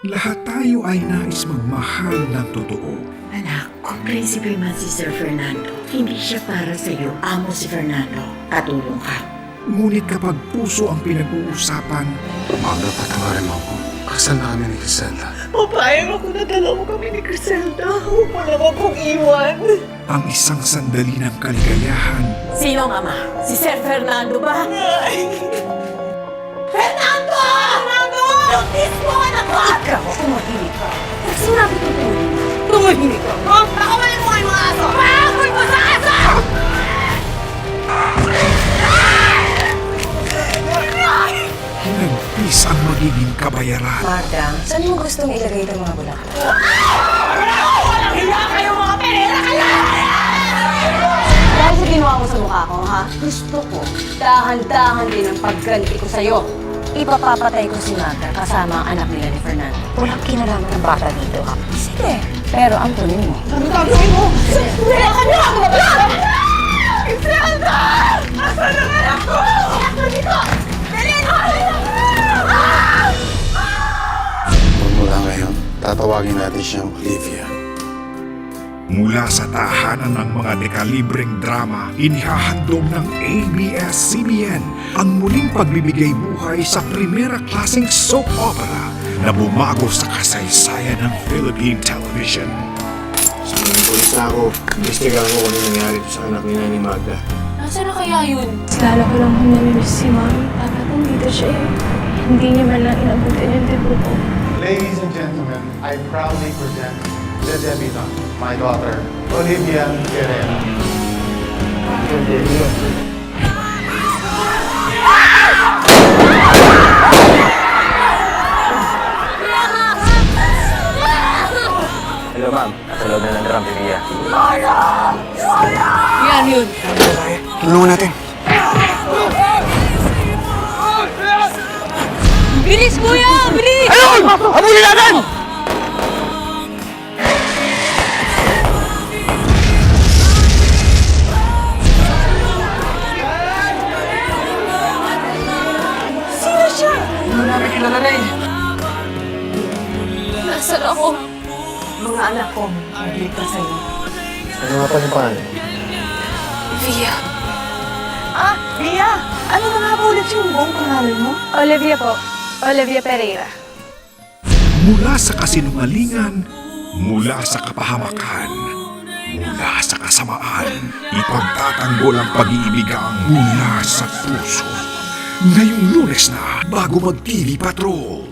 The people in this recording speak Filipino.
Lahat tayo ay nais magmahal ng totoo. Anak, kung prinsipe man si Sir Fernando, hindi siya para sa'yo. Amo si Fernando. Katulong ka. Ngunit kapag puso ang pinag-uusapan, Magda, patawarin mo ako. Kasal na kami ni Griselda. Papayag ako na dalawa kami ni Griselda. Huwag mo naman kong iwan. ang isang sandali ng kaligayahan, Sino ang ama? Si Sir Fernando ba? Fernando! Fernando! Lutis mo, anak ko! Ikaw, tumahimik ka. Sinabi ko po. Tumahimik ka. Oh, pakawalan mo kayo mga aso! Pahakoy mo sa aso! hinagpis ang magiging kabayaran. Magda, saan mo gustong ilagay itong mga bulaklak? Walang hiya kayo mga pera kayo! Dahil sa ginawa mo sa mukha ko, ha? Gusto ko, dahan-dahan din ang pagganti ko sa'yo. Ipapapatay ko si Magda kasama ang anak nila ni Fernando. Walang kinalaman ng bata dito, ha? Sige, pero ang tuloy mo. Ano gagawin mo? Wala ka na! Griselda! Asan ang anak ko? Asan dito? Bilin! Mula ngayon, tatawagin natin siyang Olivia. Mula sa tahanan ng mga dekalibreng drama, inihahandog ng ABS-CBN ang muling pagbibigay buhay sa primera klaseng soap opera na bumago sa kasaysayan ng Philippine television. Sa mga pulis na ako, imbestigahan ko kung ano nangyari sa anak ni Nanay Magda. Nasaan na kaya yun? Lalo ko lang namimiss si Mami. Dapat nandito siya eh. Hindi niya man lang inabutin yung debut ko. Ladies and gentlemen, I proudly present the debutante, my daughter, Olivia Guerrero. Hello ma'am, nasa loob na ng drum, Olivia. Yan yun. Tulungan natin. Bilis, kuya! Bilis! Ayun! Habulin natin! Sino siya? Hindi namin kilala na eh. Nasaan ako? Mga anak ko, nagligtas sa'yo. Ano nga pala yung pangalan? Via. Ah, Bia! Ano na nga ba ulit yung buong pangalan mo? Olivia po. Olivia Pereira. Mula sa kasinungalingan, mula sa kapahamakan, mula sa kasamaan, ipagtatanggol ang pag-iibigang mula sa puso. Ngayong Lunes na, bago mag-TV Patrol.